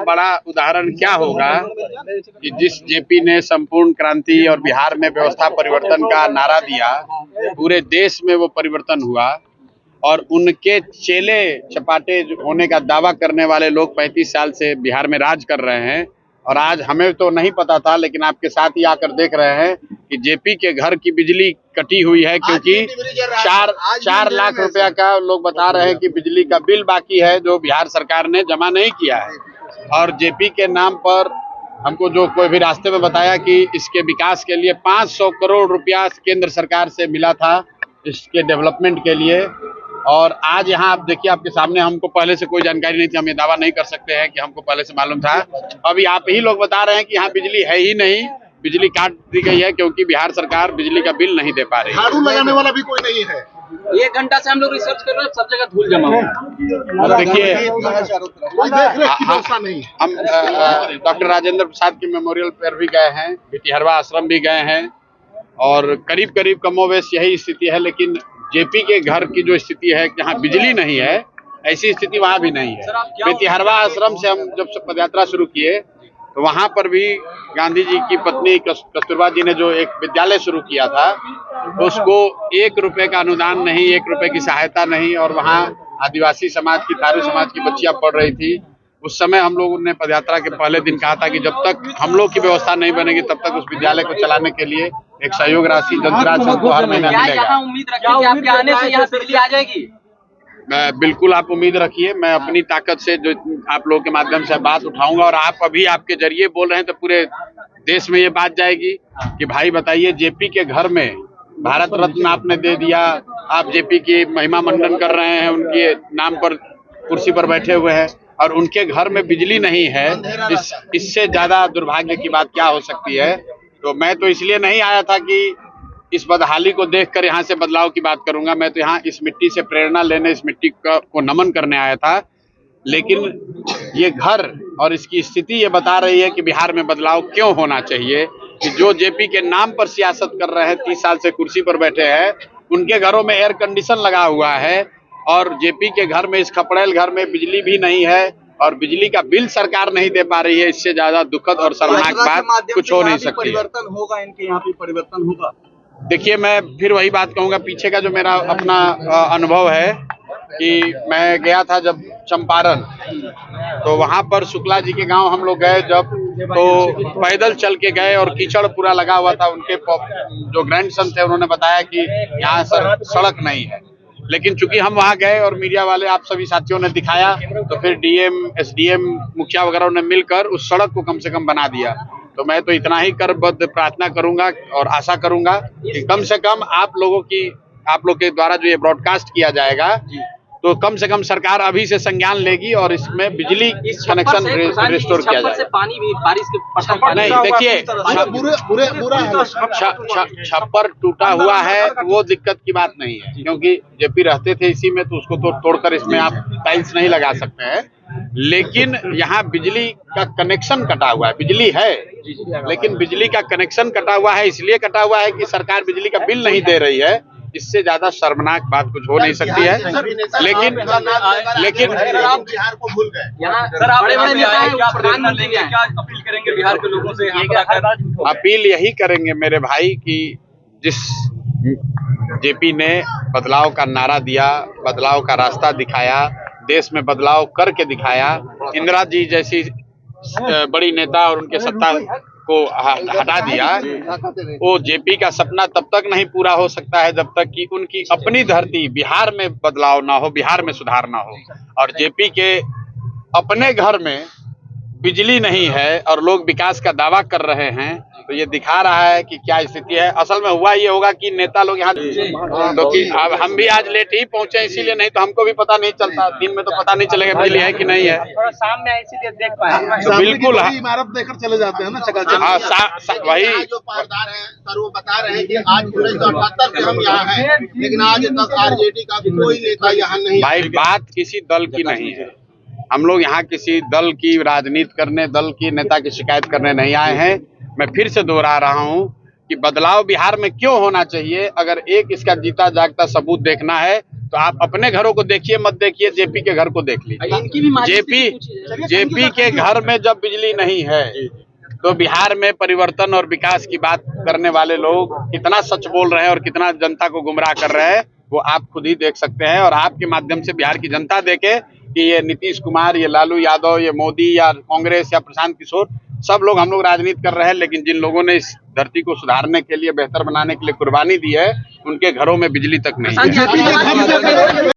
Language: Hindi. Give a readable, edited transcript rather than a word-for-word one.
बड़ा उदाहरण क्या होगा कि जिस जेपी ने संपूर्ण क्रांति और बिहार में व्यवस्था परिवर्तन का नारा दिया, पूरे देश में वो परिवर्तन हुआ और उनके चेले चपाटे होने का दावा करने वाले लोग 35 साल से बिहार में राज कर रहे हैं। और आज हमें तो नहीं पता था, लेकिन आपके साथ ही आकर देख रहे हैं कि जेपी के घर की बिजली कटी हुई है, क्योंकि 4 लाख रुपया का लोग बता रहे हैं कि बिजली का बिल बाकी है जो बिहार सरकार ने जमा नहीं किया है। और जेपी के नाम पर हमको जो कोई भी रास्ते में बताया कि इसके विकास के लिए 500 करोड़ रुपया केंद्र सरकार से मिला था इसके डेवलपमेंट के लिए। और आज यहाँ आप देखिए, आपके सामने, हमको पहले से कोई जानकारी नहीं थी, हम ये दावा नहीं कर सकते हैं कि हमको पहले से मालूम था। अभी आप ही लोग बता रहे हैं कि यहाँ बिजली है ही नहीं, बिजली काट दी गई है क्योंकि बिहार सरकार बिजली का बिल नहीं दे पा रही है। झाड़ू लगाने वाला भी कोई नहीं है। 1 घंटा से हम लोग रिसर्च कर रहे हैं, सब जगह धूल जमा है। देखिए, नहीं। हम डॉक्टर राजेंद्र प्रसाद के मेमोरियल पर भी गए हैं, भितिहरवा आश्रम भी गए हैं और करीब करीब कमोवेश यही स्थिति है। लेकिन जेपी के घर की जो स्थिति है, जहाँ बिजली नहीं है, ऐसी स्थिति वहाँ भी नहीं है। भितिहरवा आश्रम से हम जब पदयात्रा शुरू किए तो वहाँ पर भी गांधी जी की पत्नी कस्तूरबा जी ने जो एक विद्यालय शुरू किया था, तो उसको 1 रुपए का अनुदान नहीं, 1 रुपए की सहायता नहीं, और वहाँ आदिवासी समाज की, थारू समाज की बच्चियां पढ़ रही थी। उस समय हम लोगों ने पदयात्रा के पहले दिन कहा था कि जब तक हम लोग की व्यवस्था नहीं बनेगी तब तक उस विद्यालय को चलाने के लिए एक सहयोग राशि जनसराज को हर महीना मिलेगा। उम्मीद रखिए कि आपके आने से यहाँ बिजली आ जाएगी? बिल्कुल आप उम्मीद रखिए, मैं अपनी ताकत से जो आप लोगों के माध्यम से बात उठाऊंगा, और आप अभी आपके जरिए बोल रहे हैं तो पूरे देश में ये बात जाएगी कि भाई बताइए, जेपी के घर में भारत रत्न आपने दे दिया, आप जेपी की महिमा मंडन कर रहे हैं, उनके नाम पर कुर्सी पर बैठे हुए हैं और उनके घर में बिजली नहीं है। इससे ज्यादा दुर्भाग्य की बात क्या हो सकती है। तो मैं तो इसलिए नहीं आया था कि इस बदहाली को देखकर यहाँ से बदलाव की बात करूंगा, मैं तो यहाँ इस मिट्टी से प्रेरणा लेने, इस मिट्टी को नमन करने आया था। लेकिन ये घर और इसकी स्थिति ये बता रही है कि बिहार में बदलाव क्यों होना चाहिए, कि जो जेपी के नाम पर सियासत कर रहे हैं, 30 साल से कुर्सी पर बैठे हैं, उनके घरों में एयर कंडीशन लगा हुआ है और जेपी के घर में, इस खपड़ेल घर में बिजली भी नहीं है और बिजली का बिल सरकार नहीं दे पा रही है। इससे ज्यादा दुखद और शर्मनाक बात कुछ हो नहीं सकती है। परिवर्तन होगा, इनके यहाँ पे परिवर्तन होगा। देखिए, मैं फिर वही बात कहूंगा, पीछे का जो मेरा अपना अनुभव है कि मैं गया था जब चंपारण, तो वहां पर शुक्ला जी के गांव हम लोग गए जब, तो पैदल चल के गए और कीचड़ पूरा लगा हुआ था। उनके जो ग्रैंडसन थे उन्होंने बताया कि यहाँ सड़क नहीं है। लेकिन चूंकि हम वहां गए और मीडिया वाले, आप सभी साथियों ने दिखाया, तो फिर डीएम, एसडीएम, मुखिया वगैरह ने मिलकर उस सड़क को कम से कम बना दिया। तो मैं तो इतना ही करबद्ध प्रार्थना करूंगा और आशा करूंगा कि कम से कम आप लोग के द्वारा जो ये ब्रॉडकास्ट किया जाएगा, तो कम से कम सरकार अभी से संज्ञान लेगी और इसमें बिजली कनेक्शन रिस्टोर किया जाएगा। पानी भी बारिश के नहीं, देखिए, छप्पर टूटा हुआ है वो दिक्कत की बात नहीं है, क्योंकि जेपी रहते थे इसी में, तो उसको तो तोड़कर इसमें आप टाइल्स नहीं लगा सकते हैं। लेकिन यहाँ बिजली का कनेक्शन कटा हुआ है। बिजली है लेकिन बिजली का कनेक्शन कटा हुआ है, इसलिए कटा हुआ है कि सरकार बिजली का बिल नहीं दे रही है। इससे ज्यादा शर्मनाक बात कुछ हो नहीं सकती है। लेकिन बिहार को भूल गए। सर, आप प्रधानमंत्री क्या अपील करेंगे बिहार के लोगों से? अपील यही करेंगे मेरे भाई कि जिस जेपी ने बदलाव का नारा दिया, बदलाव का रास्ता दिखाया, देश में बदलाव करके दिखाया, इंदिरा जी जैसी बड़ी नेता और उनके सत्ता को हटा दिया, वो जेपी का सपना तब तक नहीं पूरा हो सकता है जब तक कि उनकी अपनी धरती बिहार में बदलाव ना हो, बिहार में सुधार ना हो। और जेपी के अपने घर में बिजली नहीं है और लोग विकास का दावा कर रहे हैं, तो ये दिखा रहा है कि क्या स्थिति है। असल में हुआ ये होगा कि नेता लोग यहाँ, तो कि अब हम भी आज लेट ही पहुंचे, इसीलिए, नहीं तो हमको भी पता नहीं चलता, दिन में तो पता नहीं चलेगा बिजली है कि नहीं है। थोड़ा सामने इसीलिए देख पाए, तो बिल्कुल इमारत देखकर चले जाते हैं ना, वही जो पासदार है सर, वो बता रहे हैं कि आज 1978 से हम यहाँ हैं, लेकिन आज तक आरजेडी का कोई नेता यहाँ नहीं। भाई, बात किसी दल की नहीं है। हम लोग यहाँ किसी दल की राजनीति करने, दल की नेता की शिकायत करने नहीं आए हैं। मैं फिर से दोहरा रहा हूँ कि बदलाव बिहार में क्यों होना चाहिए। अगर एक इसका जीता जागता सबूत देखना है तो आप अपने घरों को देखिए, मत देखिए जेपी के घर को देख लीजिए। जेपी के घर में जब बिजली नहीं है तो बिहार में परिवर्तन और विकास की बात करने वाले लोग कितना सच बोल रहे हैं और कितना जनता को गुमराह कर रहे हैं वो आप खुद ही देख सकते हैं। और आपके माध्यम से बिहार की जनता देखे कि ये नीतीश कुमार, ये लालू यादव, ये मोदी या कांग्रेस या प्रशांत किशोर, सब लोग हम लोग राजनीति कर रहे हैं, लेकिन जिन लोगों ने इस धरती को सुधारने के लिए, बेहतर बनाने के लिए कुर्बानी दी है, उनके घरों में बिजली तक नहीं है।